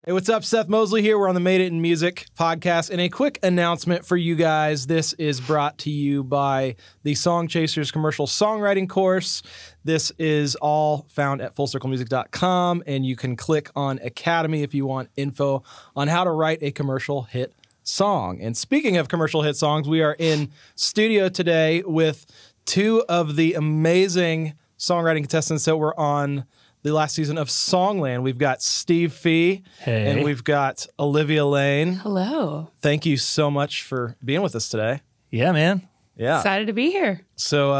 Hey, what's up? Seth Mosley here. We're on the Made It in Music podcast. And a quick announcement for you guys. This is brought to you by the Song Chasers commercial songwriting course. This is all found at fullcirclemusic.com, and you can click on Academy if you want info on how to write a commercial hit song. And speaking of commercial hit songs, we are in studio today with two of the amazing songwriting contestants that were on the last season of SongLand. We've got Steve Fee, and we've got Olivia Lane. Hello. Thank you so much for being with us today. Yeah, man. Yeah. Excited to be here. So,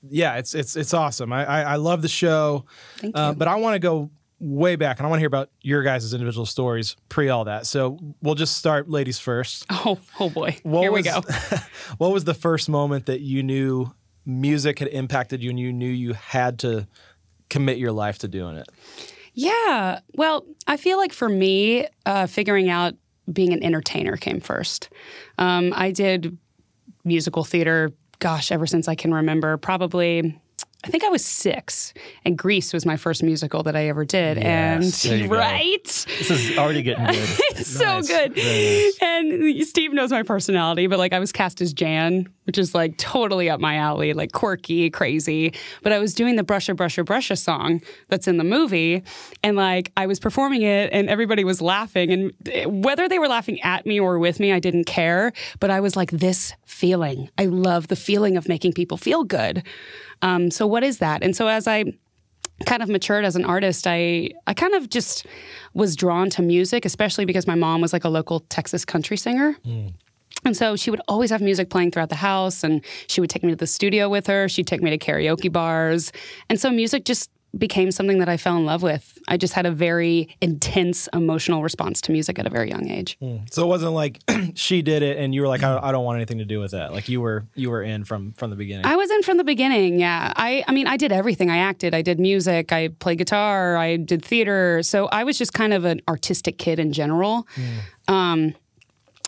yeah, it's awesome. I love the show. Thank you. But I want to go way back, and I want to hear about your guys' individual stories pre all that. So we'll just start ladies first. Oh boy. Here we go. What was the first moment that you knew music had impacted you and you knew you had to commit your life to doing it? Yeah. Well, I feel like for me, figuring out being an entertainer came first. I did musical theater, ever since I can remember. Probably, I think I was 6, and Grease was my first musical that I ever did. Yes, and right? This is already getting good. It's nice. So good. And Steve knows my personality, but like I was cast as Jan, which is like totally up my alley, like quirky, crazy. But I was doing the Brusha, Brusha, Brusha song that's in the movie. And like I was performing it and everybody was laughing. And whether they were laughing at me or with me, I didn't care. But I was like, this feeling. I love the feeling of making people feel good. So what is that? And so as I kind of matured as an artist, I kind of just was drawn to music, especially because my mom was like a local Texas country singer. And so she would always have music playing throughout the house, and she would take me to the studio with her. She'd take me to karaoke bars. And so music just became something that I fell in love with. I just had a very intense emotional response to music at a very young age. So it wasn't like she did it and you were like, I don't want anything to do with that. Like you were in from the beginning. I was in from the beginning, yeah. I mean, I did everything. I acted, I did music, I played guitar, I did theater. So I was just kind of an artistic kid in general.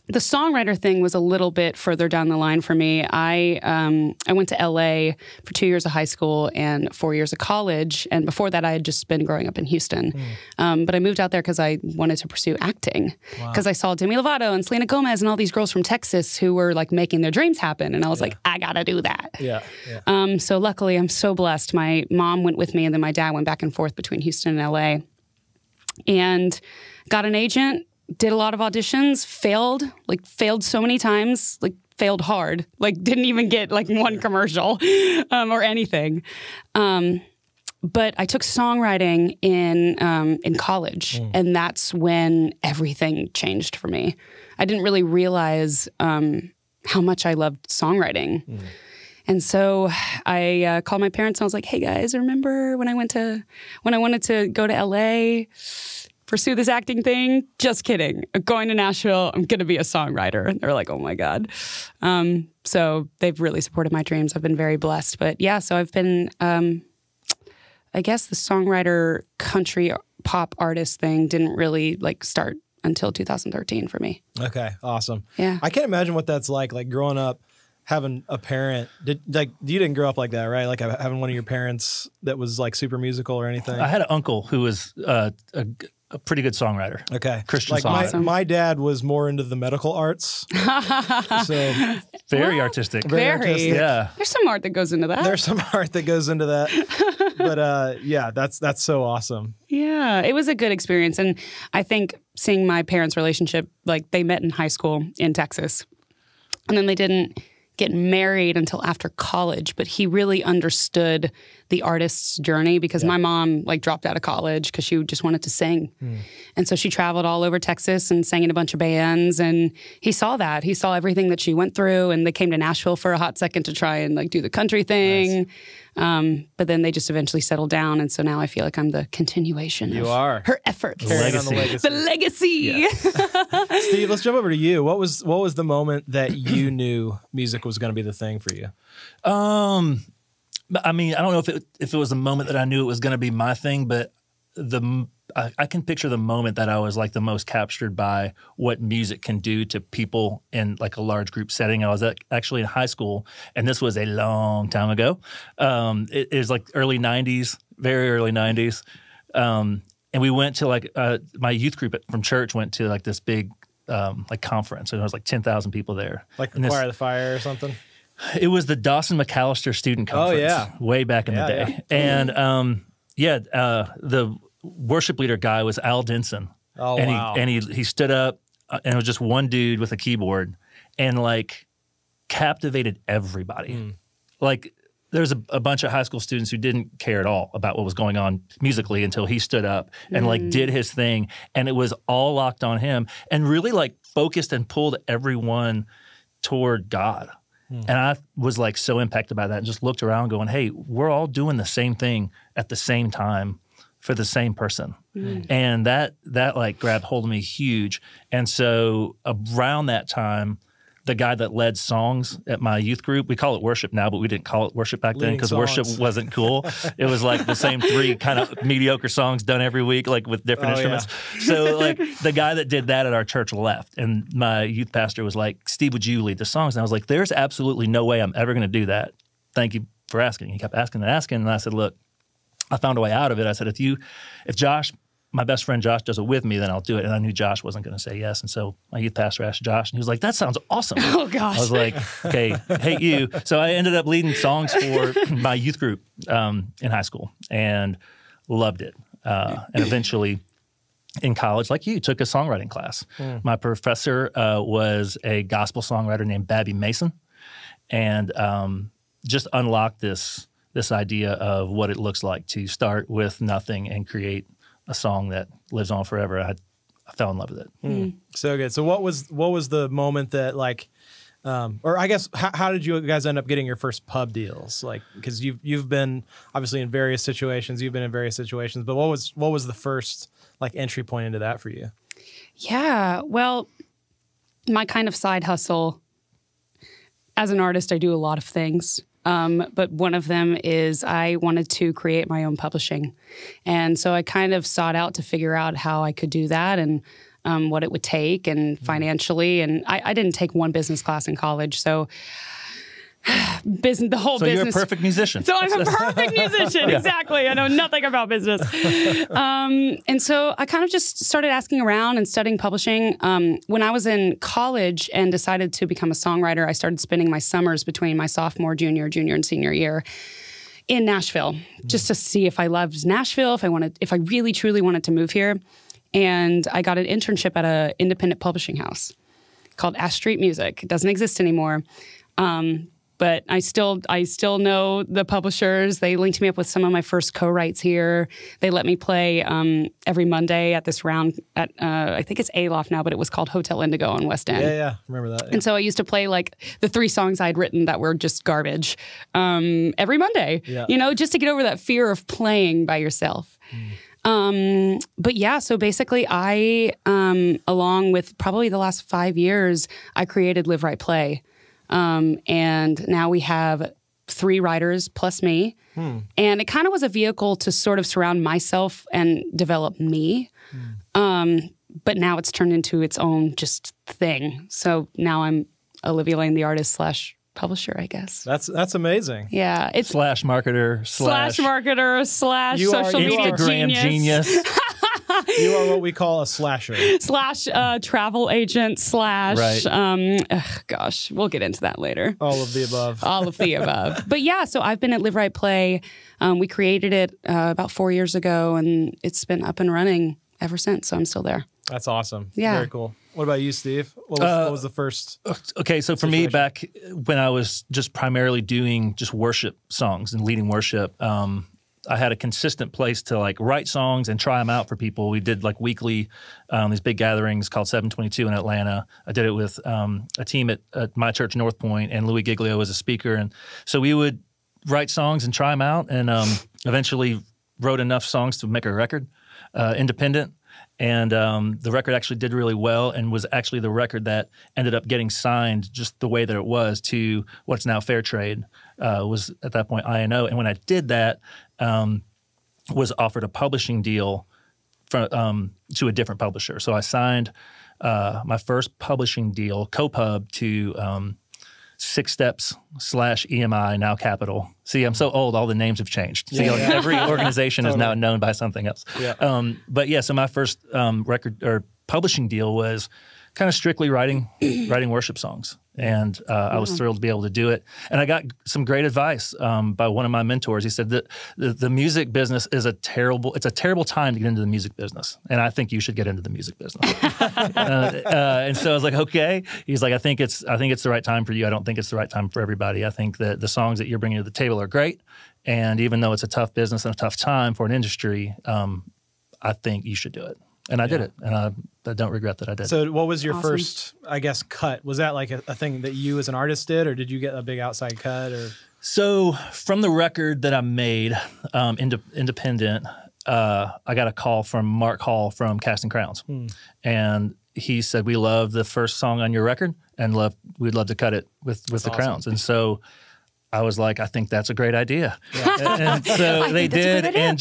The songwriter thing was a little bit further down the line for me. I went to LA for 2 years of high school and 4 years of college. And before that, I had just been growing up in Houston. But I moved out there because I wanted to pursue acting. Because I saw Demi Lovato and Selena Gomez and all these girls from Texas who were like making their dreams happen. And I was like, I gotta do that. So luckily, I'm so blessed. My mom went with me and then my dad went back and forth between Houston and LA. And got an agent. Did a lot of auditions, failed so many times, like failed hard, like didn't even get like one commercial or anything. But I took songwriting in college, and that's when everything changed for me. I didn't really realize how much I loved songwriting. And so I called my parents and I was like, hey guys, remember when I wanted to go to LA, pursue this acting thing? Just kidding. I'm going to Nashville. I'm going to be a songwriter. And they're like, oh my God. So they've really supported my dreams. I've been very blessed. But yeah, so I've been, I guess the songwriter country pop artist thing didn't really like start until 2013 for me. Okay, awesome. Yeah. I can't imagine what that's like growing up, having a parent, you didn't grow up like that, right? Like having one of your parents that was like super musical or anything? I had an uncle who was a pretty good songwriter. Okay. Christian songwriter. Like my dad was more into the medical arts. So very artistic. Very artistic. Yeah. There's some art that goes into that. There's some art that goes into that. But yeah, that's so awesome. Yeah, it was a good experience. And I think seeing my parents' relationship, like they met in high school in Texas. And then they didn't get married until after college, but he really understood the artist's journey because my mom like dropped out of college because she just wanted to sing. And so she traveled all over Texas and sang in a bunch of bands, and he saw that. He saw everything that she went through, and they came to Nashville for a hot second to try and like do the country thing. Nice. But then they just eventually settled down, and so now I feel like I'm the continuation of her efforts. The legacy. Yeah. Steve, let's jump over to you. What was the moment that you knew music was going to be the thing for you? I mean, I don't know if it was a moment that I knew it was going to be my thing, but I can picture the moment that I was like the most captured by what music can do to people in like a large group setting. I was actually in high school, and this was a long time ago. It was like early 90s, very early 90s. And we went to like my youth group from church went to like this big like conference, and there was like 10,000 people there. Like the Choir of the Fire or something? It was the Dawson McAllister Student Conference way back in the day. Yeah. And the worship leader guy was Al Denson. Oh, and wow. He stood up, and it was just one dude with a keyboard, and like captivated everybody. Like there's a bunch of high school students who didn't care at all about what was going on musically until he stood up and like did his thing, and it was all locked on him and really like focused and pulled everyone toward God. And I was like so impacted by that and just looked around going, hey, we're all doing the same thing at the same time for the same person. And that like grabbed hold of me huge. And so around that time, the guy that led songs at my youth group, we call it worship now, but we didn't call it worship back then because worship wasn't cool. It was like the same 3 kind of mediocre songs done every week, like with different instruments. Yeah. So like the guy that did that at our church left, and my youth pastor was like, Steve, would you lead the songs? And I was like, there's absolutely no way I'm ever going to do that. Thank you for asking. He kept asking and asking, and I said, look, I found a way out of it. I said, if Josh, my best friend Josh, does it with me, then I'll do it. And I knew Josh wasn't going to say yes. And so my youth pastor asked Josh, and he was like, that sounds awesome. Oh, gosh. I was like, okay, hate you. So I ended up leading songs for my youth group in high school and loved it. And eventually in college, like you, took a songwriting class. My professor was a gospel songwriter named Babby Mason, and just unlocked this idea of what it looks like to start with nothing and create a song that lives on forever. I fell in love with it. So good. So what was the moment that like, or I guess how did you guys end up getting your first pub deals? Like, because you've been obviously in various situations. You've been in various situations, but what was the first like entry point into that for you? Yeah, well, my kind of side hustle as an artist, I do a lot of things. But one of them is I wanted to create my own publishing. And so I kind of sought out to figure out how I could do that and what it would take and financially. And I didn't take one business class in college. So the whole business. So you're a perfect musician. So I'm a perfect musician. Exactly. I know nothing about business. And so I kind of just started asking around and studying publishing. When I was in college and decided to become a songwriter, I started spending my summers between my sophomore, junior, and senior year in Nashville, just to see if I loved Nashville, if I really, truly wanted to move here. And I got an internship at an independent publishing house called Ash Street Music. It doesn't exist anymore. But I still know the publishers. They linked me up with some of my first co-writes here. They let me play every Monday at this round at, I think it's Aloft now, but it was called Hotel Indigo on West End. Yeah, remember that. Yeah. And so I used to play like the 3 songs I'd written that were just garbage every Monday, just to get over that fear of playing by yourself. But yeah, so basically I, along with probably the last 5 years, I created Live, Write, Play. And now we have 3 writers plus me. And it kind of was a vehicle to sort of surround myself and develop me. But now it's turned into its own just thing. So now I'm Olivia Lane, the artist / publisher, I guess. That's amazing. Yeah. It's / marketer / marketer / social media Instagram genius. You are what we call a slasher. / travel agent / gosh, we'll get into that later. All of the above. All of the above. But yeah, so I've been at Live, Write, Play. We created it about 4 years ago, and it's been up and running ever since, so I'm still there. That's awesome. Yeah. Very cool. What about you, Steve? What was the first? Okay, so for me, back when I was just primarily doing just worship songs and leading worship, I had a consistent place to like write songs and try them out for people. We did like weekly, these big gatherings called 722 in Atlanta. I did it with a team at my church, North Point, and Louis Giglio was a speaker. And so we would write songs and try them out, and eventually wrote enough songs to make a record, independent. And the record actually did really well and was actually the record that ended up getting signed just the way that it was to what's now Fair Trade, was at that point I&O. And when I did that, was offered a publishing deal to a different publisher. So I signed my first publishing deal, co-pub, to Six Steps / EMI, now Capital. See, I'm so old, all the names have changed. See, like every organization is now known by something else. Yeah. But yeah, so my first record or publishing deal was kind of strictly writing worship songs. And I was thrilled to be able to do it. And I got some great advice by one of my mentors. He said that the music business is a terrible time to get into the music business. And I think you should get into the music business. And so I was like, okay. He's like, I think it's the right time for you. I don't think it's the right time for everybody. I think that the songs that you're bringing to the table are great. And even though it's a tough business and a tough time for an industry, I think you should do it. And I did it, and I don't regret that I did. So what was your first, I guess, cut? Was that like a thing that you as an artist did, or did you get a big outside cut? Or So from the record that I made, independent, I got a call from Mark Hall from Casting Crowns. And he said, we love the first song on your record, and we'd love to cut it with the Crowns. And so I was like, I think that's a great idea. Yeah. And so they did. And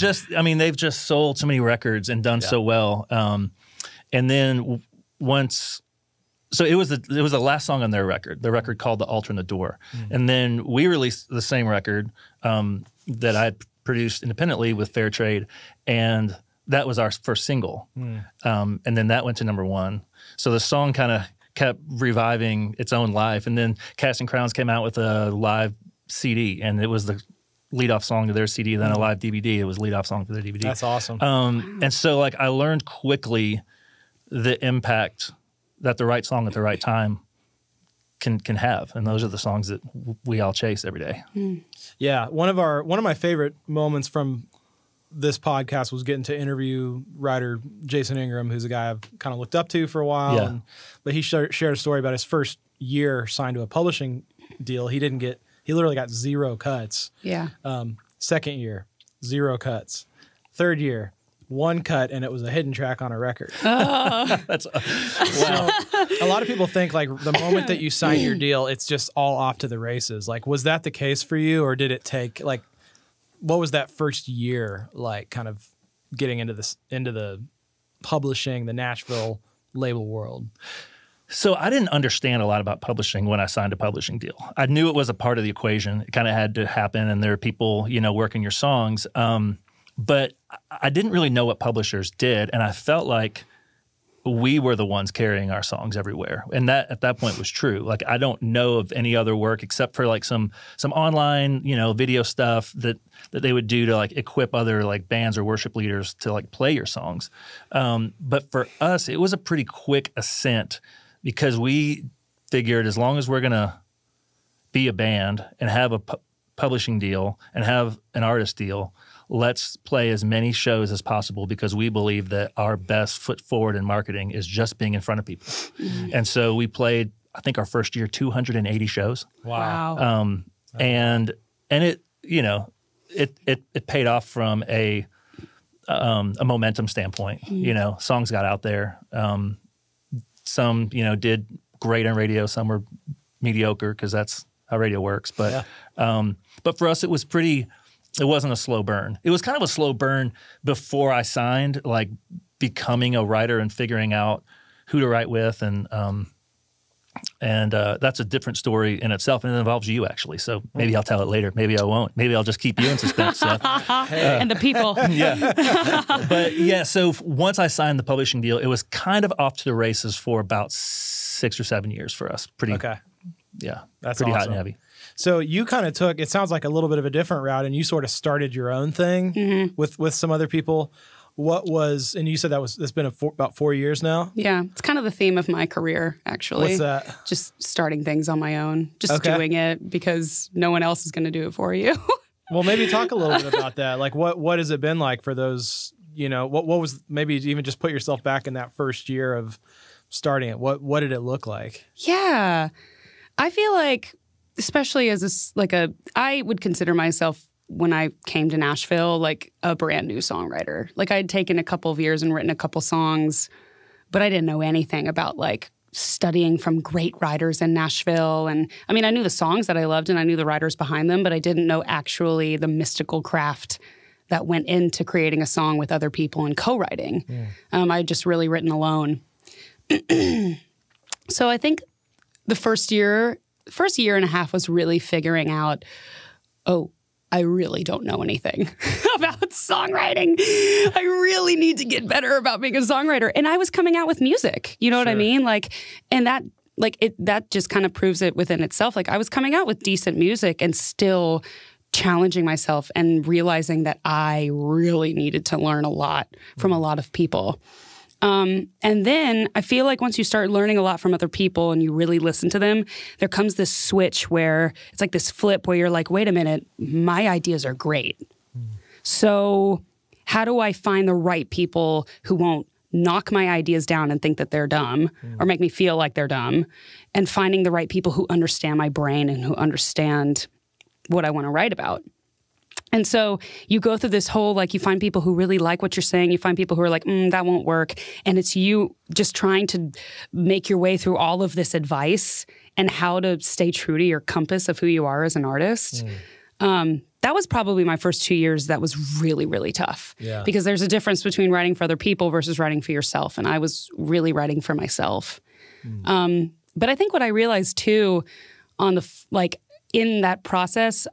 they've just sold so many records and done so well. And then so it was the last song on their record, the record called The Altar and the Door. And then we released the same record that I had produced independently with Fair Trade. And that was our first single. And then that went to #1. So the song kind of kept reviving its own life. And then Casting Crowns came out with a live CD, and it was the lead-off song to their CD, then a live DVD. It was lead-off song for their DVD. That's awesome. And so like I learned quickly the impact that the right song at the right time can have. And those are the songs that we all chase every day. Yeah. One of my favorite moments from this podcast was getting to interview writer Jason Ingram, who's a guy I've kind of looked up to for a while. Yeah. But he shared a story about his first year signed to a publishing deal. He literally got 0 cuts. Yeah. Second year, 0 cuts. Third year, 1 cut, and it was a hidden track on a record. That's wow. So a lot of people think like the moment that you sign your deal, it's just all off to the races. Like, was that the case for you, or did it take like, what was that first year like, kind of getting into the publishing, the Nashville label world? So I didn't understand a lot about publishing when I signed a publishing deal. I knew it was a part of the equation. It kind of had to happen, and there are people, working your songs. But I didn't really know what publishers did, and I felt like we were the ones carrying our songs everywhere. And that at that point was true. Like I don't know of any other work except for like some online, video stuff that they would do to like equip other like bands or worship leaders to like play your songs. But for us, it was a pretty quick ascent, because we figured as long as we're going to be a band and have a publishing deal and have an artist deal, let's play as many shows as possible, because we believe that our best foot forward in marketing is just being in front of people. And so we played, I think our first year, 280 shows. Wow. And it, it paid off from a momentum standpoint. Songs got out there. Some, did great on radio. Some were mediocre, because that's how radio works. But for us, it wasn't a slow burn. It was kind of a slow burn before I signed, like becoming a writer and figuring out who to write with. And that's a different story in itself. And it involves you, actually. So maybe I'll tell it later. Maybe I won't. Maybe I'll just keep you in suspense. So. And the people. But yeah, so once I signed the publishing deal, it was kind of off to the races for about 6 or 7 years for us. That's pretty hot and heavy. So you kind of took, it sounds like a little bit of a different route, and you sort of started your own thing with some other people. What was, and you said that's been about 4 years now? Yeah, it's kind of the theme of my career, actually. What's that? Just starting things on my own, just doing it because no one else is going to do it for you. Well, maybe talk a little bit about that. Like, what has it been like for those, what was, maybe even just put yourself back in that first year of starting it. What did it look like? Yeah, I feel like, especially as I would consider myself, when I came to Nashville, like a brand new songwriter. Like I'd taken a couple of years and written a couple songs, but I didn't know anything about like studying from great writers in Nashville. And I mean, I knew the songs that I loved and I knew the writers behind them, but I didn't know actually the mystical craft that went into creating a song with other people and co-writing. I'd just really written alone. So I think the first year first year and a half was really figuring out, oh, I really don't know anything about songwriting. I really need to get better about being a songwriter. And I was coming out with music. You know what I mean? Like, and that just kind of proves it within itself. Like, I was coming out with decent music and still challenging myself and realizing that I really needed to learn a lot from a lot of people. And then I feel like once you start learning a lot from other people and you really listen to them, there comes this switch where it's like this flip where you're like, wait a minute, my ideas are great. So how do I find the right people who won't knock my ideas down and think that they're dumb or make me feel like they're dumb, and finding the right people who understand my brain and who understand what I want to write about. And so you go through this whole, like, you find people who really like what you're saying. You find people who are like, that won't work. And it's you just trying to make your way through all of this advice and how to stay true to your compass of who you are as an artist. That was probably my first 2 years that was really, really tough. Yeah. Because there's a difference between writing for other people versus writing for yourself. And I was really writing for myself. But I think what I realized too on the, in that process,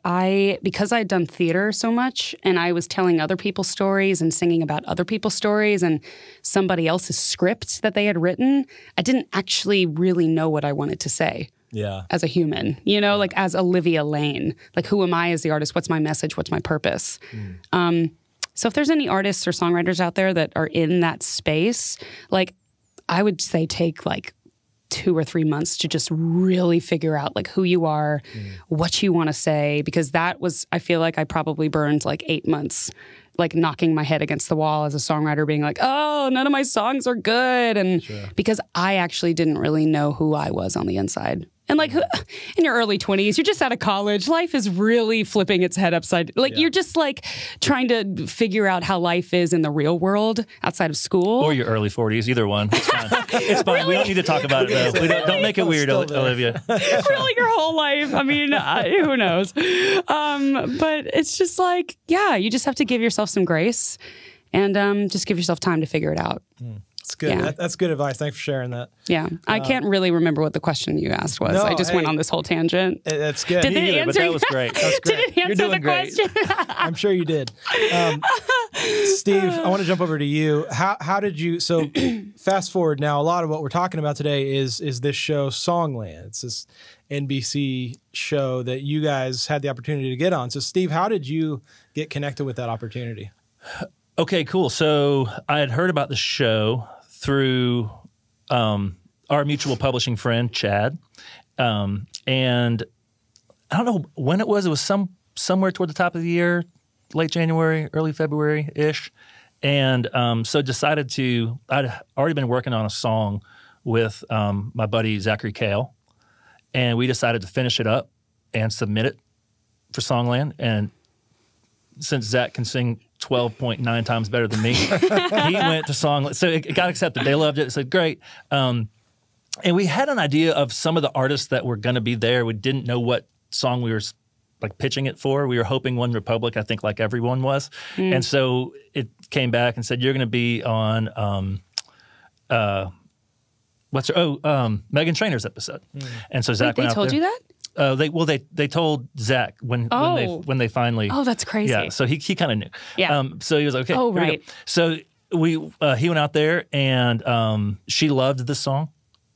because I'd done theater so much and I was telling other people's stories and singing about other people's stories and somebody else's script that they had written, I didn't actually really know what I wanted to say as a human, like as Olivia Lane. Like, who am I as the artist? What's my message? What's my purpose? So if there's any artists or songwriters out there that are in that space, like, I would say take 2 or 3 months to just really figure out who you are, what you want to say, because I feel like I probably burned 8 months, knocking my head against the wall as a songwriter, being like, oh, none of my songs are good. And because I actually didn't really know who I was on the inside. And in your early 20s, you're just out of college. Life is really flipping its head upside. You're just trying to figure out how life is in the real world outside of school. Or your early 40s, either one. It's fine. It's fine. Really? We don't need to talk about it, though. Don't make it weird, Olivia. Really, your whole life. I mean, who knows? But it's just you just have to give yourself some grace and just give yourself time to figure it out. That's good. Yeah. That's good advice. Thanks for sharing that. Yeah. I can't really remember what the question you asked was. No, I just went on this whole tangent. That's good. Did it answer? But that was great. That's great. Did it answer the question? I'm sure you did. Steve, I want to jump over to you. How did you, so fast forward now, a lot of what we're talking about today is this show, SongLand. It's this NBC show that you guys had the opportunity to get on. So Steve, how did you get connected with that opportunity? Okay, cool. So I had heard about the show through our mutual publishing friend, Chad. And I don't know when it was. It was somewhere toward the top of the year, late January, early February-ish. And so decided I'd already been working on a song with my buddy, Zachary Kale. And we decided to finish it up and submit it for SongLand. And since Zach can sing 12.9 times better than me, he went to SongLand. So it got accepted. They loved it. It said, great. And we had an idea of some of the artists that were going to be there. We didn't know what song we were pitching it for. We were hoping One Republic, I think, like everyone was. And so it came back and said, you're going to be on Meghan Trainor's episode. And so Zach went out there. They told you that? They told Zach when they finally. Oh, that's crazy. Yeah, so he kind of knew. Yeah. So he was like, okay. Oh, right. So he went out there and she loved the song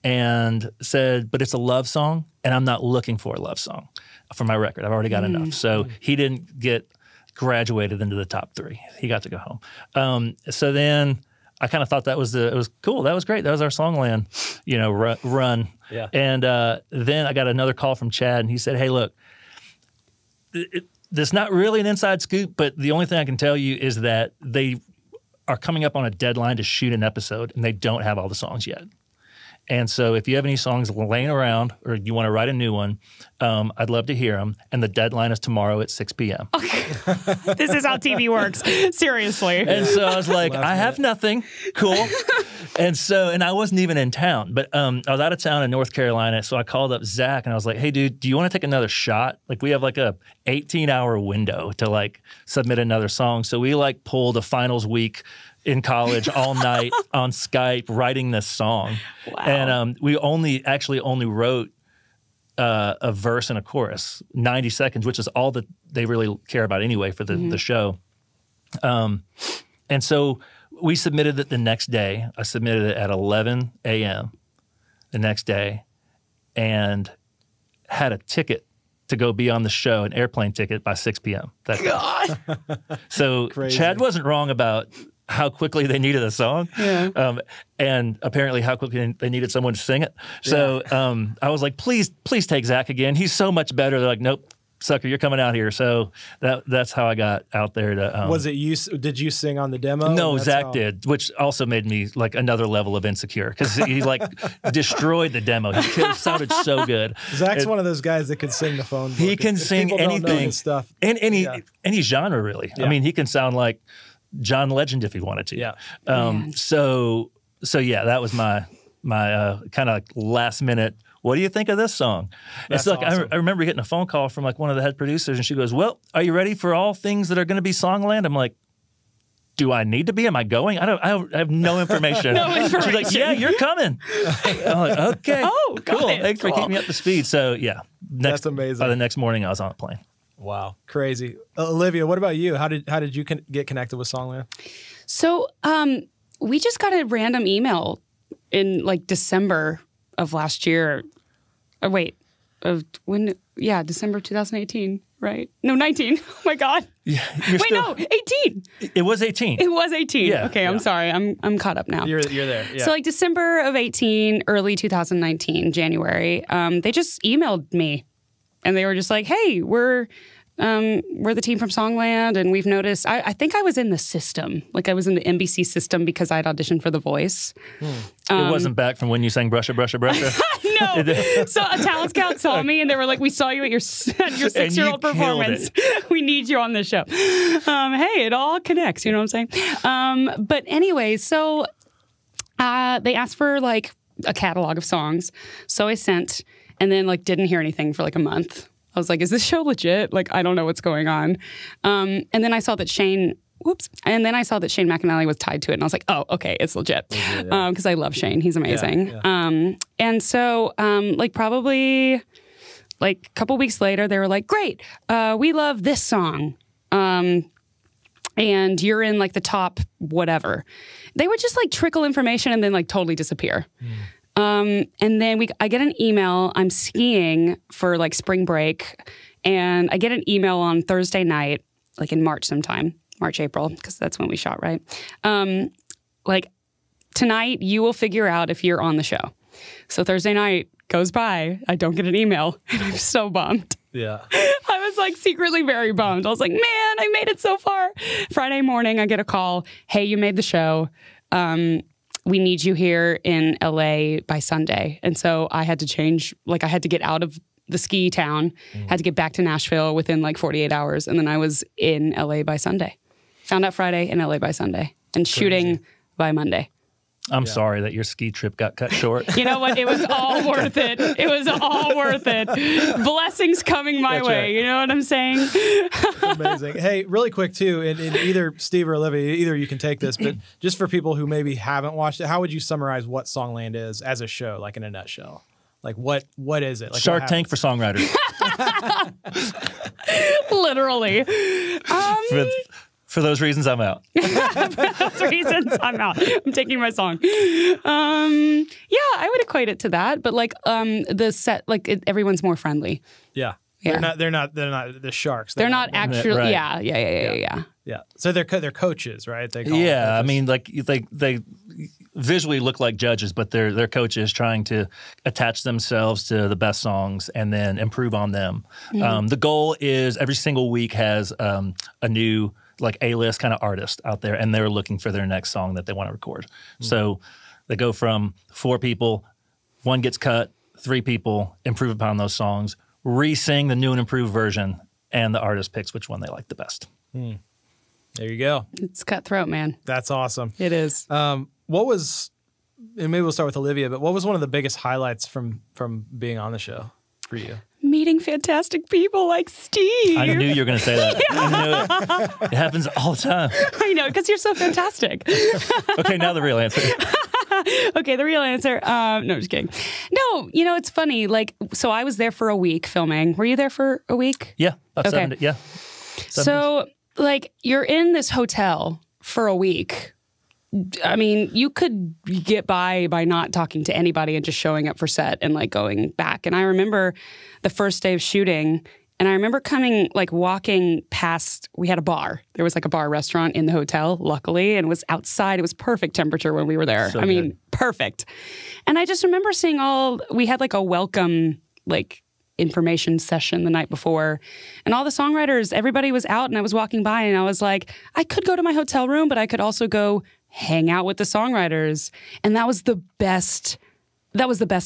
and said, but it's a love song and I'm not looking for a love song for my record. I've already got enough. So he didn't get graduated into the top 3. He got to go home. So then I kind of thought it was cool. That was great. That was our SongLand, run. Yeah. And then I got another call from Chad, and he said, "Hey, look, this not really an inside scoop, but the only thing I can tell you is that they are coming up on a deadline to shoot an episode, and they don't have all the songs yet. And so if you have any songs laying around or you want to write a new one, I'd love to hear them. And the deadline is tomorrow at 6 p.m. This is how TV works. Seriously. And so I was like, I have nothing. Cool. And I wasn't even in town, but I was out of town in North Carolina. So I called up Zach and I was like, hey, dude, do you want to take another shot? We have a 18-hour window to submit another song. So we pulled a finals week in college all night on Skype writing this song. Wow. And we only wrote a verse and a chorus, 90 seconds, which is all that they really care about anyway for the show. And so we submitted it the next day. I submitted it at 11 a.m. the next day and had a ticket to go be on the show, an airplane ticket by 6 p.m. that day. So Crazy. Chad wasn't wrong about how quickly they needed a song, and apparently how quickly they needed someone to sing it. So I was like, please take Zach again. He's so much better. They're like, nope, sucker, you're coming out here. So that's how I got out there to. Was it you? Did you sing on the demo? No, Zach did, which also made me like another level of insecure because he like destroyed the demo. He sounded so good. Zach's one of those guys that can sing the phone book. He can sing people don't know anything, his stuff. Any genre really. Yeah. I mean, he can sound like John Legend if he wanted to. Yeah. So yeah, that was my kind of like last minute. What do you think of this song? That's It's like awesome. I remember getting a phone call from like one of the head producers, and she goes, "Well, are you ready for all things that are going to be Songland?" I'm like, "Do I need to be? Am I going? I have no information." No information. She's like, "Yeah, you're coming." I'm like, "Okay, Oh, got cool. it. Thanks for Cool. keeping me up to speed." So yeah, That's amazing. By the next morning, I was on a plane. Wow, crazy. Olivia, what about you? How did you get connected with Songland? So we just got a random email in like December of last year. Oh, wait, December 2018, right? No, 19. Oh my God. Yeah, Wait, no, 18. It was 18. It was 18. Yeah, Okay, I'm sorry. I'm caught up now. You're there. Yeah. So like December of 18, early 2019, January, they just emailed me and they were just like, hey, we're the team from SongLand, and we've noticed. I think I was in the system, like I was in the NBC system because I'd auditioned for The Voice. It wasn't back from when you sang "Brusha, Brusha, Brusha." No, so a talent scout saw me, and they were like, "We saw you at your 6-year-old killed performance. We need you on the show." Hey, it all connects. You know what I'm saying? But anyway, so they asked for like a catalog of songs, so I sent, and then like didn't hear anything for like a month. I was like, is this show legit? Like, I don't know what's going on. And then I saw that Shane McAnally was tied to it. And I was like, oh, okay, it's legit. Because I love Shane. He's amazing. Yeah. And so like probably like a couple weeks later, they were like, great, we love this song. And you're in like the top whatever. They would just like trickle information and then like totally disappear. And then I get an email. I'm skiing for like spring break, and I get an email on Thursday night, like in March sometime, March, April, because that's when we shot, right? Like tonight, you will figure out if you're on the show. So Thursday night goes by, I don't get an email, and I'm so bummed. Yeah. I was like secretly very bummed. I was like, man, I made it so far. Friday morning, I get a call. Hey, you made the show. We need you here in LA by Sunday. And so I had to change, like I had to get out of the ski town, had to get back to Nashville within like 48 hours. And then I was in LA by Sunday. Found out Friday, in LA by Sunday. And shooting by Monday. I'm sorry that your ski trip got cut short. You know what? It was all worth it. It was all worth it. Blessings coming my That's way. right. You know what I'm saying? Amazing. Hey, really quick too, and either Steve or Olivia, either you can take this, but just for people who maybe haven't watched it, how would you summarize what Songland is as a show, like in a nutshell? Like what is it? Like Shark Tank for songwriters. Literally. For those reasons, I'm out. Those reasons I'm out. I'm taking my song. Yeah, I would equate it to that, but like the set, like everyone's more friendly. Yeah. Yeah. They're not the sharks. They're not actually. Right. Yeah. Yeah. So they're coaches, right? They call them Yeah, I coaches. mean, like they visually look like judges, but they're coaches trying to attach themselves to the best songs and then improve on them. The goal is every single week has a new like A-list kind of artist out there, and they're looking for their next song that they want to record. So they go from 4 people, 1 gets cut, 3 people improve upon those songs, re-sing the new and improved version, and the artist picks which one they like the best. There you go. It's cutthroat, man. That's awesome. It is. What was, and maybe we'll start with Olivia, but what was one of the biggest highlights from being on the show for you? Meeting fantastic people like Steve. I knew you were going to say that. I knew it. It happens all the time. I know, because you're so fantastic. Okay, now the real answer. Okay, the real answer. No, I'm just kidding. No, you know, it's funny. Like, so I was there for a week filming. Were you there for a week? Yeah, about Okay. 7 days. Yeah. 7 So, like, you're in this hotel for a week. I mean, you could get by not talking to anybody and just showing up for set and like going back. And I remember the first day of shooting, and I remember walking past, we had a bar. There was like a bar restaurant in the hotel, luckily, and it was outside. It was perfect temperature when we were there. So I mean, good. perfect. And I just remember seeing we had like a welcome, like, information session the night before, and all the songwriters, everybody was out, and I was walking by and I was like, I could go to my hotel room, but I could also go hang out with the songwriters. And that was the best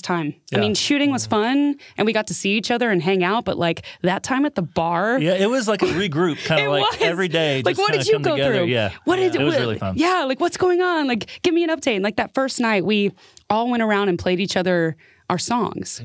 time. Yeah. I mean, shooting was fun and we got to see each other and hang out, but like that time at the bar. Yeah, it was like a regroup, kind of like every day. Like, just what kinda did you come go together. through? Yeah, It was really fun. Yeah, like what's going on? Like, give me an update. And like that first night, we all went around and played each other our songs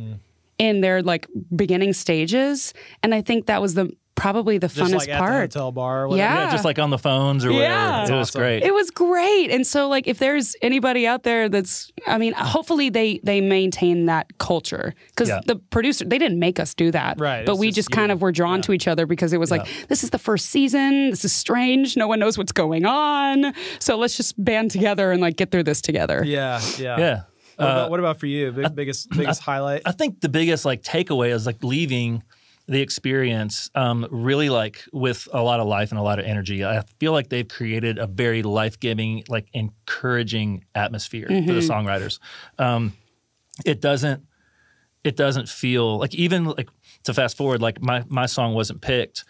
in their like beginning stages, and I think that was probably the Just funnest like at part. the hotel bar or whatever. Yeah. Yeah, just like on the phones or whatever. Yeah. It was Awesome. great. It was great. And so like if there's anybody out there that's, I mean, hopefully they maintain that culture, because Yeah. the producer, they didn't make us do that. Right. But It's we just just kind you. of were drawn to each other because it was like, this is the first season. This is strange. No one knows what's going on. So let's just band together and like get through this together. Yeah. Yeah. What about for you? Biggest highlight? I think the biggest like takeaway is like leaving the experience really like with a lot of life and a lot of energy. I feel like they've created a very life-giving, like encouraging atmosphere for the songwriters. It doesn't feel like, even like, to fast forward, like my song wasn't picked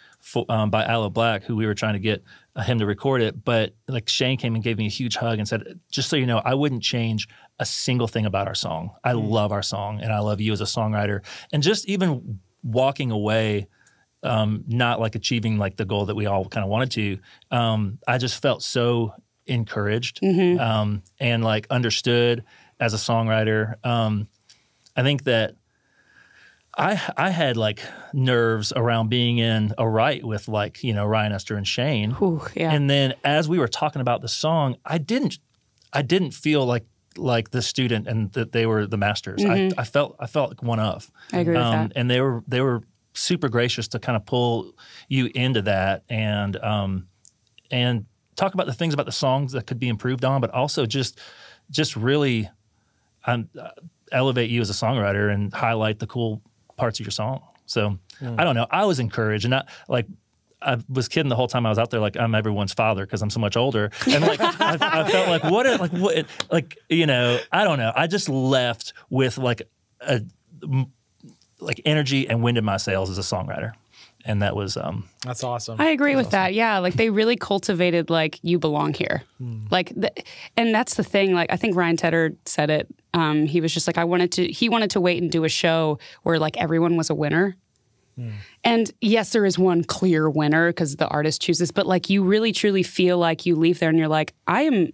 by Aloe Black, who we were trying to get him to record it, but like Shane came and gave me a huge hug and said, just so you know, I wouldn't change a single thing about our song. I love our song and I love you as a songwriter. And just even walking away, not like achieving like the goal that we all kind of wanted to, I just felt so encouraged and like understood as a songwriter. I think that I had like nerves around being in a write with like, you know, Ryan, Esther, and Shane. Ooh, yeah. And then as we were talking about the song, I didn't feel like the student and that they were the masters. I felt like one of. I agree with that. And they were super gracious to kind of pull you into that and talk about the things about the songs that could be improved on, but also just really elevate you as a songwriter and highlight the cool parts of your song. So I don't know. I was encouraged, and I was kidding the whole time I was out there, like I'm everyone's father because I'm so much older, and like I felt like what you know, I don't know. I just left with like energy and wind in my sails as a songwriter, and that was That's awesome. I agree with that. Yeah, like they really cultivated like you belong here. Like, and that's the thing. Like I think Ryan Tedder said it. He was just like, he wanted to wait and do a show where like everyone was a winner. And yes, there is one clear winner because the artist chooses, but like you really truly feel like you leave there and you're like, I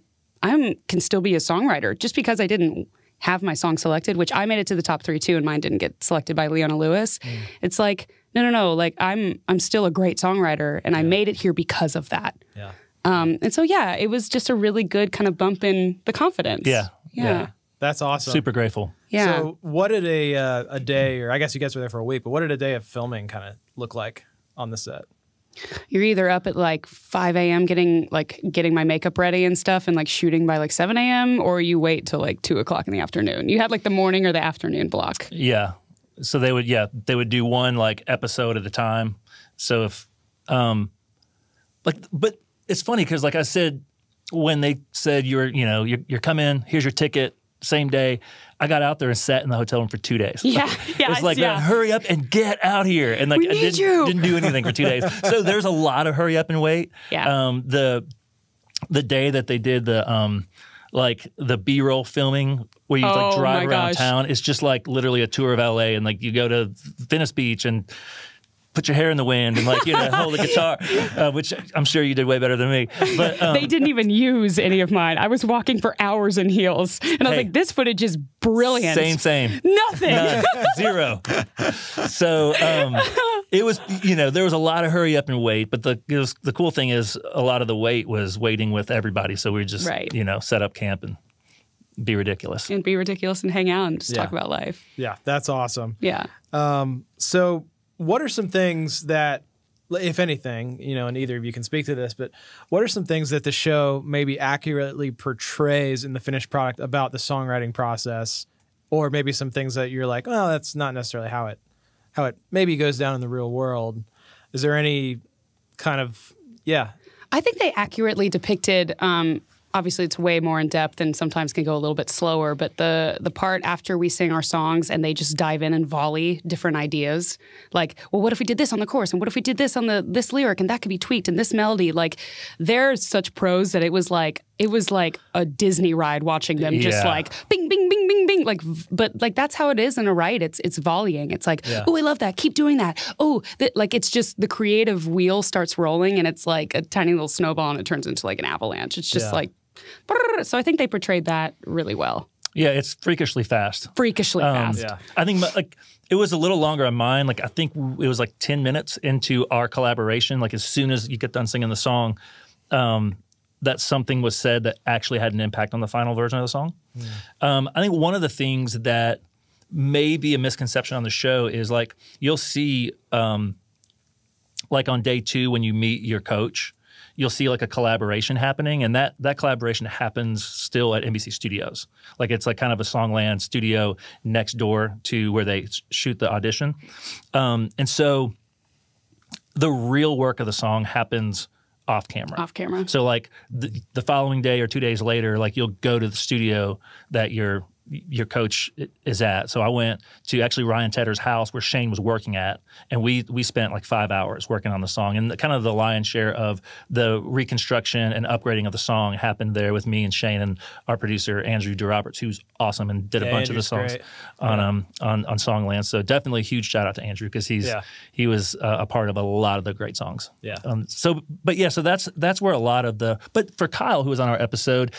can still be a songwriter just because I didn't have my song selected, which I made it to the top 3 too, and mine didn't get selected by Leona Lewis. It's like, no, like I'm still a great songwriter and I made it here because of that. Yeah. And so, yeah, it was just a really good kind of bump in the confidence. Yeah. That's awesome. super grateful. Yeah. So what did a day, or I guess you guys were there for a week, but what did a day of filming kind of look like on the set? You're either up at like 5 a.m. getting my makeup ready and stuff and like shooting by like 7 a.m. or you wait till like 2 o'clock in the afternoon. You had like the morning or the afternoon block. Yeah. So they would do one like episode at a time. So if but it's funny because like I said, when they said you're coming, here's your ticket, same day, I got out there and sat in the hotel room for 2 days. Yeah, It's like, hurry up and get out here. And like We I need you. didn't do anything for 2 days. So there's a lot of hurry up and wait. Yeah. The day that they did the B-roll filming where you like Oh, drive my around gosh. town, it's just like literally a tour of LA, and like you go to Venice Beach and put your hair in the wind and like, hold the guitar, which I'm sure you did way better than me. But They didn't even use any of mine. I was walking for hours in heels. And I was Hey. like, this footage is brilliant. same. Nothing. None. Zero. So it was, there was a lot of hurry up and wait, but the cool thing is a lot of the wait was waiting with everybody. So we just, Right. set up camp and be ridiculous. And be ridiculous and hang out and just talk about life. Yeah, that's awesome. Yeah. So what are some things that, if anything, you know, and either of you can speak to this, but what are some things that the show maybe accurately portrays in the finished product about the songwriting process, or maybe some things that you're like, well, that's not necessarily how it maybe goes down in the real world? Is there any kind of, I think they accurately depicted, obviously it's way more in depth and sometimes can go a little bit slower, but the part after we sing our songs and they just dive in and volley different ideas, like, well, what if we did this on the chorus, and what if we did this on this lyric, and that could be tweaked, and this melody, like, they're such pros that it was like a Disney ride watching them just like bing, bing, bing, bing, bing, like, but like that's how it is in a write. It's volleying. It's like, oh, I love that. Keep doing that. Oh, like it's just the creative wheel starts rolling, and it's like a tiny little snowball, and it turns into like an avalanche. It's just like. So I think they portrayed that really well. Yeah, it's freakishly fast. Freakishly fast. Yeah. I think like it was a little longer on mine. Like I think it was like 10 minutes into our collaboration. Like as soon as you get done singing the song, that something was said that actually had an impact on the final version of the song. I think one of the things that may be a misconception on the show is like you'll see like on day 2 when you meet your coach, you'll see like a collaboration happening, and that collaboration happens still at NBC Studios. Like it's like kind of a SongLand studio next door to where they shoot the audition. And so the real work of the song happens off camera. Off camera. So like the following day or 2 days later, like you'll go to the studio that your coach is at. So I went to actually Ryan Tedder's house where Shane was working at, and we spent like 5 hours working on the song. And kind of the lion's share of the reconstruction and upgrading of the song happened there with me and Shane and our producer Andrew DeRoberts, who's awesome and did a bunch of the songs on SongLand. So definitely a huge shout out to Andrew because he was a part of a lot of the great songs. Yeah. So that's where a lot of but for Kyle, who was on our episode,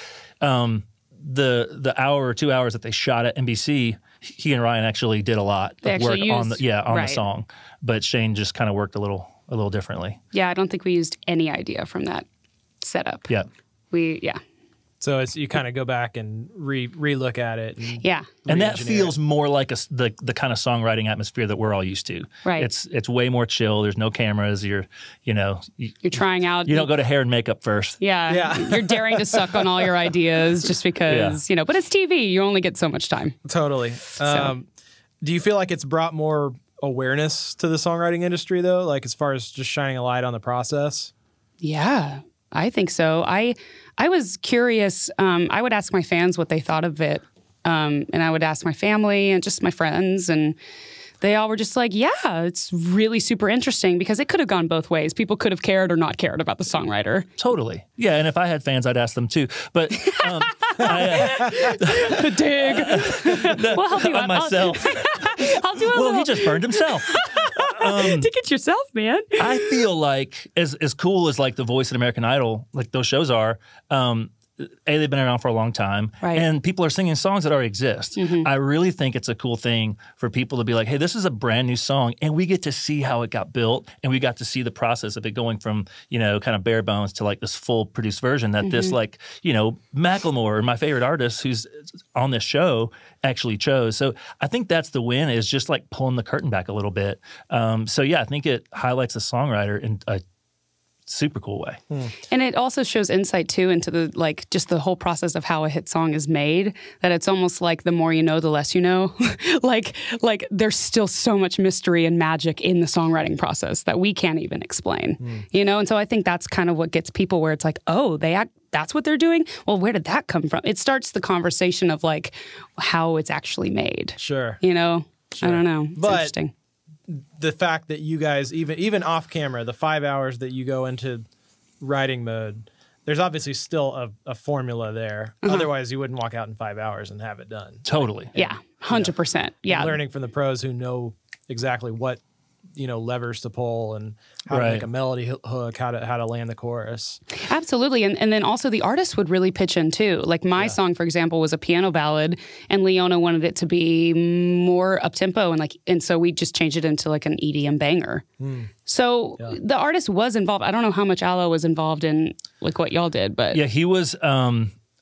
the hour or 2 hours that they shot at NBC, he and Ryan actually did a lot of work on the song, but Shane just kind of worked a little differently. Yeah, I don't think we used any idea from that setup. Yeah, So it's you kind of go back and re-look at it. And that feels more like the kind of songwriting atmosphere that we're all used to. Right. It's way more chill. There's no cameras. You're trying out. You don't go to hair and makeup first. Yeah. You're daring to suck on all your ideas just because, but it's TV. You only get so much time. Totally. Do you feel like it's brought more awareness to the songwriting industry, though? Like as far as just shining a light on the process? Yeah. I think so. I was curious. I would ask my fans what they thought of it. And I would ask my family and just my friends. And they all were just like, yeah, it's really super interesting because it could have gone both ways. People could have cared or not cared about the songwriter. Totally. Yeah. And if I had fans, I'd ask them too. But dig. We'll help you out. Myself. I'll do a little. He just burned himself. Dig it yourself, man. I feel like as cool as like The Voice and American Idol, like those shows are, they've been around for a long time, and people are singing songs that already exist. I really think it's a cool thing for people to be like, hey, this is a brand new song, and we get to see how it got built, and we got to see the process of it going from, kind of bare bones to like this full produced version that this like, Macklemore, my favorite artist who's on this show, actually chose. So I think that's the win, is just like pulling the curtain back a little bit. I think it highlights the songwriter in a super cool way. And it also shows insight too into just the whole process of how a hit song is made, that it's almost like the more you know, the less you know. like there's still so much mystery and magic in the songwriting process that we can't even explain, And so I think that's kind of what gets people where it's like, oh, that's what they're doing? Well, where did that come from? It starts the conversation of like how it's actually made. Sure. I don't know. It's interesting. The fact that you guys, even off camera, the 5 hours that you go into writing mode, there's obviously still a formula there. Otherwise, you wouldn't walk out in 5 hours and have it done. Totally. Yeah, 100%. Yeah. Learning from the pros who know exactly what levers to pull and how to make a melody hook, how to land the chorus. Absolutely. And then also the artist would really pitch in too. Like my song, for example, was a piano ballad, and Leona wanted it to be more up-tempo, and so we just changed it into like an EDM banger. So the artist was involved. I don't know how much Aloe was involved in like what y'all did, but he was.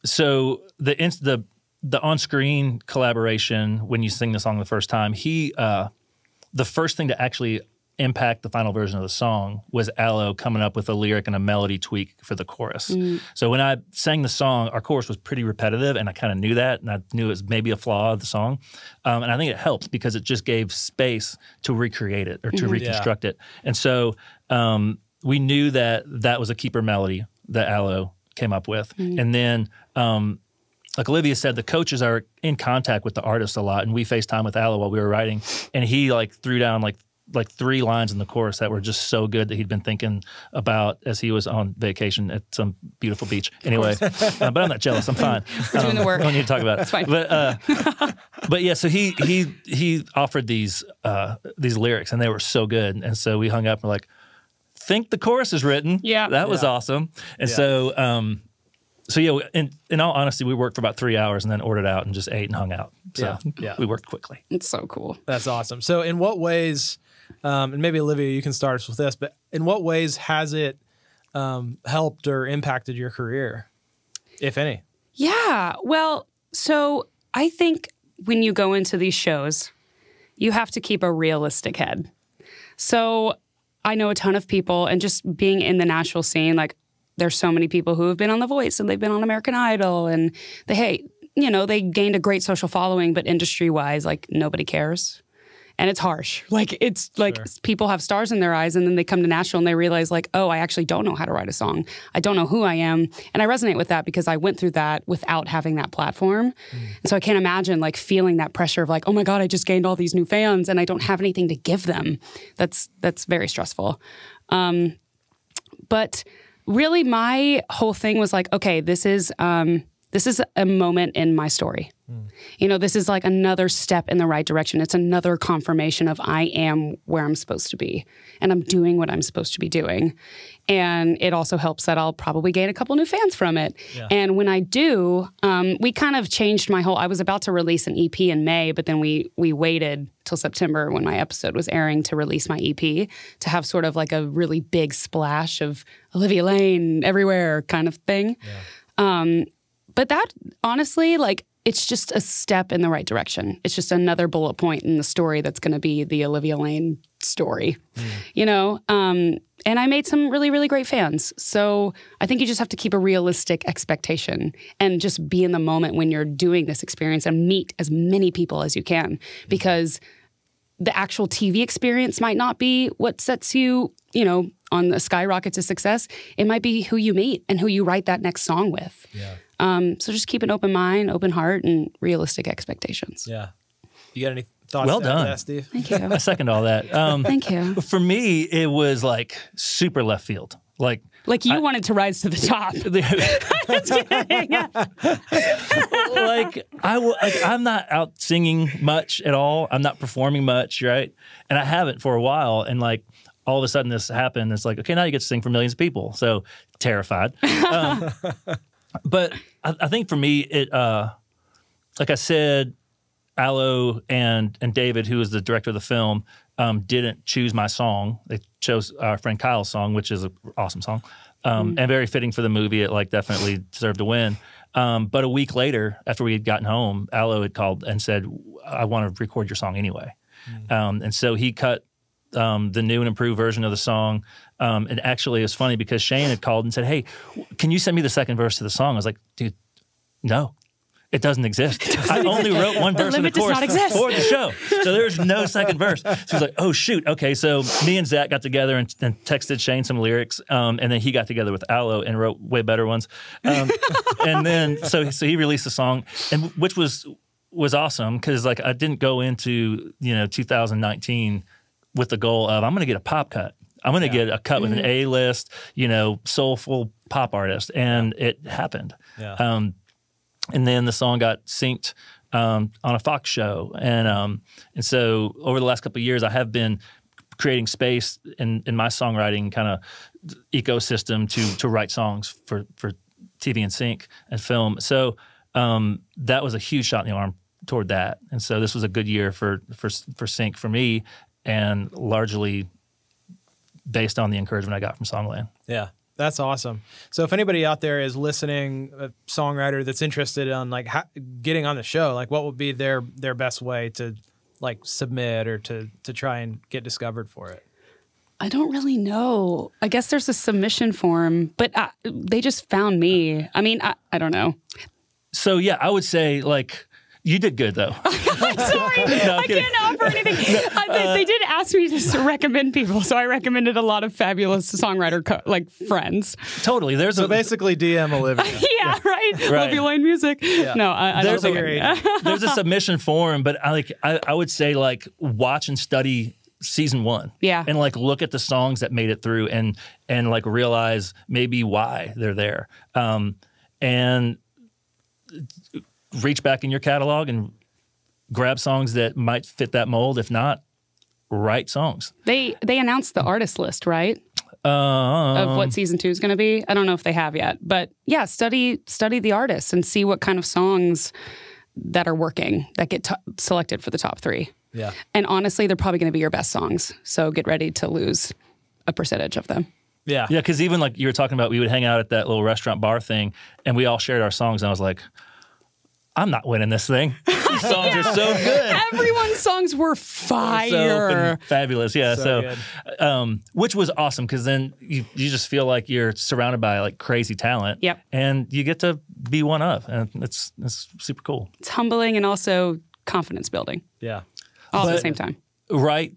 So the the on-screen collaboration when you sing the song the first time, the first thing to actually impact the final version of the song was Aloe coming up with a lyric and a melody tweak for the chorus. So when I sang the song, our chorus was pretty repetitive, and I kind of knew that, and I knew it was maybe a flaw of the song. And I think it helped because it just gave space to recreate it or to reconstruct it. And so we knew that that was a keeper melody that Aloe came up with. And then like Olivia said, the coaches are in contact with the artists a lot, and we FaceTime with Aloe while we were writing, and he like threw down like 3 lines in the chorus that were just so good that he'd been thinking about as he was on vacation at some beautiful beach. Anyway, but I'm not jealous. I'm fine. Doing the work. I don't need to talk about it. It's fine. But yeah, so he offered ththese lyrics, and they were so good. And so we hung up and we're like, think the chorus is written. Yeah. That was awesome. And so yeah, in all honesty, we worked for about 3 hours and then ordered out and just ate and hung out. So we worked quickly. It's so cool. That's awesome. So in what ways, and maybe Olivia, you can start us with this, but in what ways has it helped or impacted your career, if any? Yeah. Well, so I think when you go into these shows, you have to keep a realistic head. So I know a ton of people, and just being in the Nashville scene, like, there's so many people who have been on The Voice and they've been on American Idol, and they gained a great social following, but industry-wise, like, nobody cares. And it's harsh. Like, it's like people have stars in their eyes, and then they come to Nashville and they realize, like, oh, I actually don't know how to write a song. I don't know who I am. And I resonate with that because I went through that without having that platform. And so I can't imagine, like, feeling that pressure of, like, oh my God, I just gained all these new fans and I don't have anything to give them. That's very stressful. But really, my whole thing was like, okay, this is a moment in my story. You know, this is like another step in the right direction. It's another confirmation of I am where I'm supposed to be, and I'm doing what I'm supposed to be doing. And it also helps that I'll probably gain a couple new fans from it. Yeah. And when I do, we kind of changed I was about to release an EP in May, but then we waited till September when my episode was airing to release my EP, to have sort of like a really big splash of Olivia Lane everywhere kind of thing. Yeah. But that, honestly, like, it's just a step in the right direction. It's just another bullet point in the story that's going to be the Olivia Lane story, you know? And I made some really, really great fans. So I think you just have to keep a realistic expectation and just be in the moment when you're doing this experience and meet as many people as you can, because the actual TV experience might not be what sets you, you know, on the skyrocket to success. It might be who you meet and who you write that next song with. Yeah. So just keep an open mind, open heart, and realistic expectations. Yeah. You got any thoughts? Well done, that, Steve? Thank you. I second all that. Thank you. For me, it was like super left field. Like you wanted to rise to the top. I'm not out singing much at all. I'm not performing much, right? And I haven't for a while. And like all of a sudden this happened. It's like, okay, now you get to sing for millions of people. So terrified. But I think for me, it like I said, Aloe and David, who was the director of the film, didn't choose my song. They chose our friend Kyle's song, which is an awesome song, and very fitting for the movie. It like definitely deserved to win. But a week later, after we had gotten home, Aloe had called and said, I want to record your song anyway. And so he cut the new and improved version of the song. And actually, it's funny because Shane had called and said, hey, can you send me the second verse to the song? I was like, dude, no. It doesn't exist. I only wrote one verse of the chorus for the show. So there's no second verse. So he's like, oh, shoot. Okay, so me and Zach got together and texted Shane some lyrics, and then he got together with Aloe and wrote way better ones. And then, so he released the song, and which was awesome because, like, I didn't go into, 2019 with the goal of, I'm going to get a pop cut. I'm going to get a cut with an A-list, soulful pop artist. And it happened. Yeah. And then the song got synced on a Fox show. And so over the last couple of years, I have been creating space in my songwriting kind of ecosystem to write songs for TV and sync and film. So that was a huge shot in the arm toward that. And so this was a good year for sync for me, and largely based on the encouragement I got from SongLand. Yeah. That's awesome. So if anybody out there is listening, a songwriter that's interested in like getting on the show, like what would be their best way to like submit or to try and get discovered for it? I don't really know. I guess there's a submission form, but they just found me. I mean, I don't know. So yeah, I would say like you did good though. I'm sorry, I can't offer anything. They did ask me to recommend people, so I recommended a lot of fabulous songwriter friends. Totally. So basically DM Olivia. Yeah, right. Olivia Lane Music. Yeah. No, I don't think there's a submission form, but I would say like watch and study season 1. Yeah. And like look at the songs that made it through and like realize maybe why they're there. And reach back in your catalog and grab songs that might fit that mold. If not, write songs. They announced the artist list, right? Of what season 2 is going to be. I don't know if they have yet, but yeah, study the artists and see what kind of songs that are working that get selected for the top 3. Yeah. And honestly, they're probably going to be your best songs. So get ready to lose a percentage of them. Yeah. Yeah, because even like you were talking about, we would hang out at that little restaurant bar thing and we all shared our songs. And I was like, I'm not winning this thing. These songs are so good. Everyone's songs were fire. So fabulous. Yeah. So which was awesome because then you just feel like you're surrounded by like crazy talent. Yep. And you get to be one of. And it's super cool. It's humbling and also confidence building. Yeah. All at the same time. Right.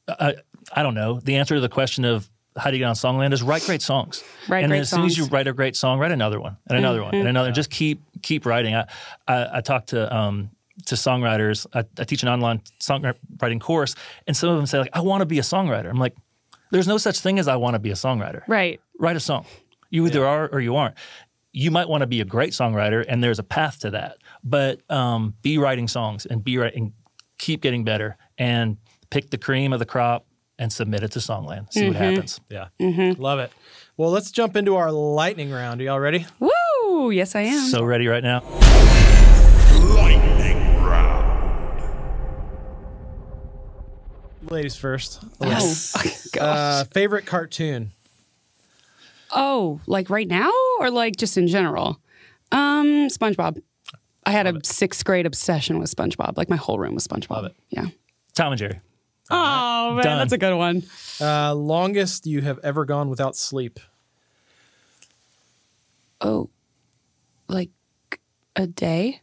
I don't know. The answer to the question of how do you get on SongLand is write great songs. And as soon as you write a great song, write another one and another one and another. Just keep writing. I talk to songwriters. I teach an online songwriting course, and some of them say like, I want to be a songwriter. I'm like, there's no such thing as I want to be a songwriter. Right. Write a song. You either are or you aren't. You might want to be a great songwriter, and there's a path to that. But be writing songs and keep getting better and pick the cream of the crop and submit it to SongLand. See what happens. Yeah. Love it. Well, let's jump into our lightning round. Are y'all ready? Woo! Yes, I am. So ready right now. Lightning round. Ladies first. Oh, gosh. Favorite cartoon? Oh, like right now or like just in general? SpongeBob. I had a 6th grade obsession with SpongeBob. Like my whole room was SpongeBob. Love it. Yeah. Tom and Jerry. Oh, man, Done. that's a good one. Longest you have ever gone without sleep? Oh, like a day?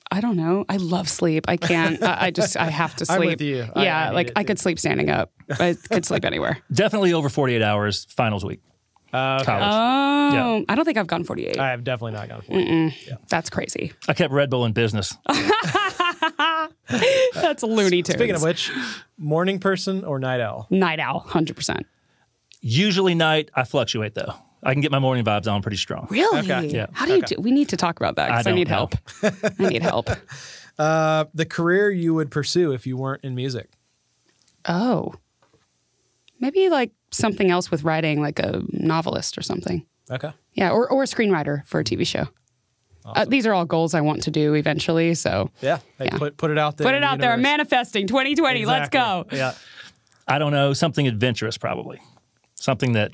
I don't know. I love sleep. I can't. I have to sleep. I'm with you. Yeah, I need it I too. could sleep standing up. I could sleep anywhere. Definitely over 48 hours finals week. Okay. College. Oh, Yeah. I don't think I've gone 48. I have definitely not gone for it. That's crazy. I kept Red Bull in business. That's Looney Tunes. Speaking of which, morning person or night owl? Night owl, 100%. Usually night. I fluctuate though. I can get my morning vibes on pretty strong. Really? Okay. Yeah. How do you do? We need to talk about that because I don't need know. help. I need help. The career you would pursue if you weren't in music? Oh. Maybe like something else with writing, like a novelist or something. Okay. Yeah, or a screenwriter for a TV show. Awesome. These are all goals I want to do eventually. So Yeah. Hey, Yeah. Put it out there. put in it the out there. universe. Manifesting 2020. Let's go. Exactly. Yeah. I don't know. Something adventurous probably. Something that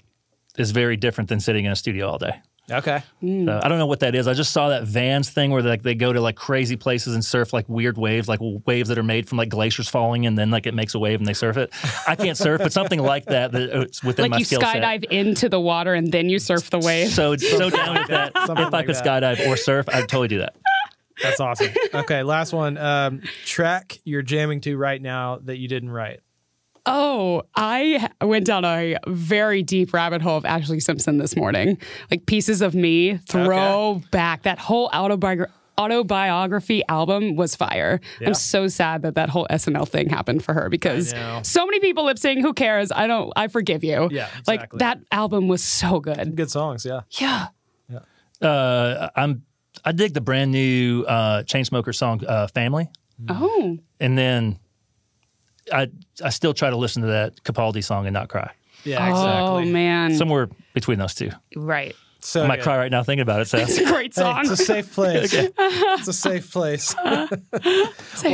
is very different than sitting in a studio all day. Okay. So I don't know what that is. I just saw that Vans thing where they go to like crazy places and surf like weird waves, like waves that are made from like glaciers falling, and then like it makes a wave and they surf it. I can't surf, but something like that it's within Like my you skill set. skydive into the water and then you surf the wave. So down with that. Something If I like could that. skydive or surf, I'd totally do that. That's awesome. Okay. Last one. Track you're jamming to right now that you didn't write. Oh, I went down a very deep rabbit hole of Ashley Simpson this morning. Like Pieces of Me, throwback. That whole autobiography album was fire. Yeah. I'm so sad that whole SNL thing happened for her because I know. so many people lip sync. Who cares? I forgive you. Yeah, Like exactly. that album was so good. Good songs. Yeah. Yeah. I dig the brand new Chainsmokers song "Family," Oh. and then I still try to listen to that Capaldi song and not cry. Yeah. Exactly. Oh man. Somewhere between those two. Right. So I might good. cry right now thinking about it, Seth. It's a great Hey, song. it's a safe place. It's a safe place. Well,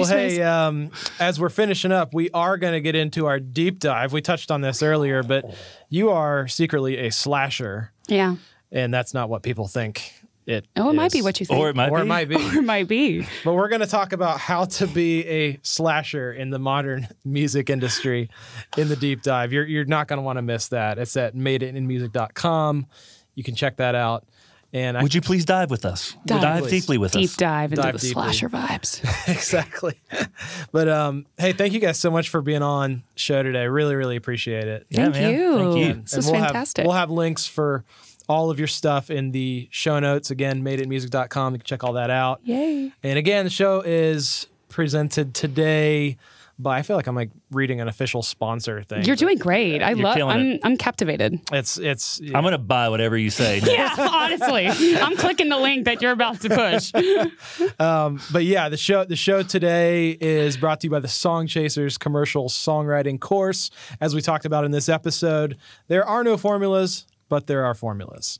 hey, as we're finishing up, we are going to get into our deep dive. We touched on this earlier, but you are secretly a slasher, Yeah. and that's not what people think it might be is. what you think. Or it might Or be. it might be. Or it might be. But we're going to talk about how to be a slasher in the modern music industry in the deep dive. You're not going to want to miss that. It's at madeitinmusic.com. You can check that out. And Would you please dive with us? Dive deeply with Deep us. dive into Dive the deeply. slasher vibes. exactly. But hey, thank you guys so much for being on show today. Really, really appreciate it. Yeah, Thank man. you. Thank you. This was we'll fantastic. We'll have links for all of your stuff in the show notes. Again, madeitinmusic.com. You can check all that out. Yay. And again, the show is presented today by, I feel like I'm like reading an official sponsor thing. You're doing great. I'm captivated. It's I'm going to buy whatever you say. Yeah, honestly. I'm clicking the link that you're about to push. But yeah, the show today is brought to you by the Song Chasers commercial songwriting course. As we talked about in this episode, there are no formulas, but there are formulas.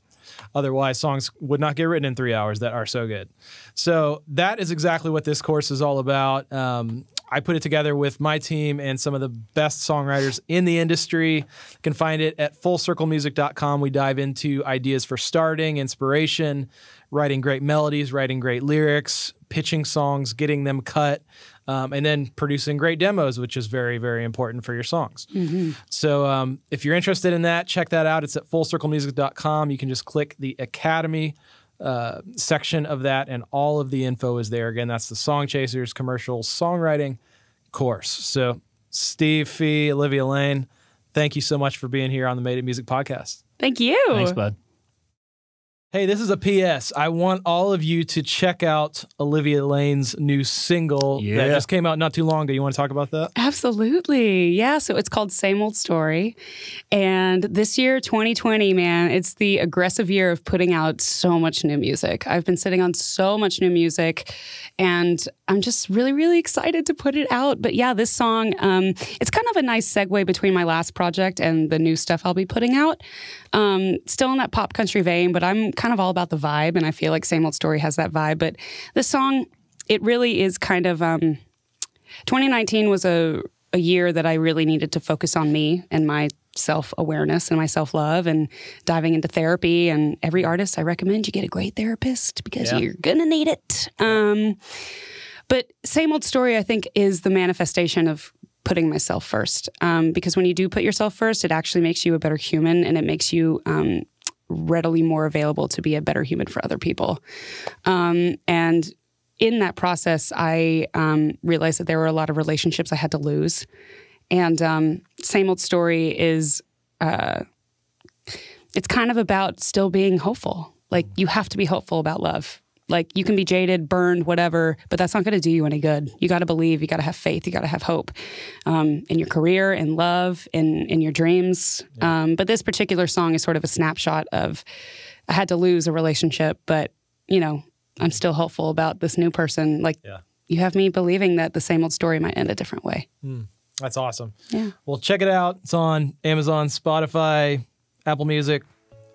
Otherwise, songs would not get written in 3 hours that are so good. So that is exactly what this course is all about. I put it together with my team and some of the best songwriters in the industry. You can find it at fullcirclemusic.com. We dive into ideas for starting, inspiration, writing great melodies, writing great lyrics, pitching songs, getting them cut, and then producing great demos, which is very, very important for your songs. Mm-hmm. So if you're interested in that, check that out. It's at fullcirclemusic.com. You can just click the Academy section of that, and all of the info is there. Again, that's the Song Chasers commercial songwriting course. So Steve, Fee, Olivia, Lane, thank you so much for being here on the Made It Music podcast. Thank you. Thanks, bud. Hey, this is a PS. I want all of you to check out Olivia Lane's new single that Yeah. just came out not too long ago. You want to talk about that? Absolutely. Yeah. So it's called Same Old Story. And this year, 2020, man, it's the aggressive year of putting out so much new music. I've been sitting on so much new music, and I'm just really, really excited to put it out. But yeah, this song, it's kind of a nice segue between my last project and the new stuff I'll be putting out. Still in that pop country vein, but I'm kind of all about the vibe, and I feel like Same Old Story has that vibe. But this song, it really is kind of 2019 was a year that I really needed to focus on me and my self-awareness and my self-love and diving into therapy. And every artist, I recommend you get a great therapist because you're gonna need it. But Same Old Story, I think, is the manifestation of putting myself first. Because when you do put yourself first, it actually makes you a better human, and it makes you readily more available to be a better human for other people. And in that process, I realized that there were a lot of relationships I had to lose. And Same Old Story is, it's kind of about still being hopeful. Like, you have to be hopeful about love. Like, you can be jaded, burned, whatever, but that's not going to do you any good. You got to believe, you got to have faith, you got to have hope in your career, in love, in your dreams. Yeah. But this particular song is sort of a snapshot of, I had to lose a relationship, but, you know, I'm still hopeful about this new person. Like, you have me believing that the same old story might end a different way. That's awesome. Yeah. Well, check it out. It's on Amazon, Spotify, Apple Music,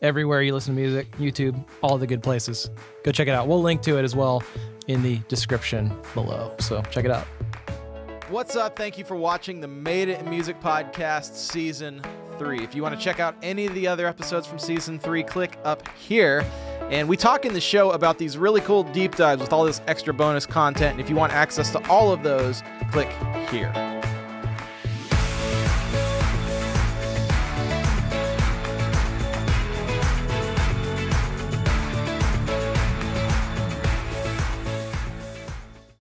everywhere you listen to music, YouTube, all the good places. Go check it out. We'll link to it as well in the description below. So check it out. What's up? Thank you for watching the Made It in Music Podcast Season 3. If you want to check out any of the other episodes from Season 3, click up here. And we talk in the show about these really cool deep dives with all this extra bonus content. And if you want access to all of those, click here.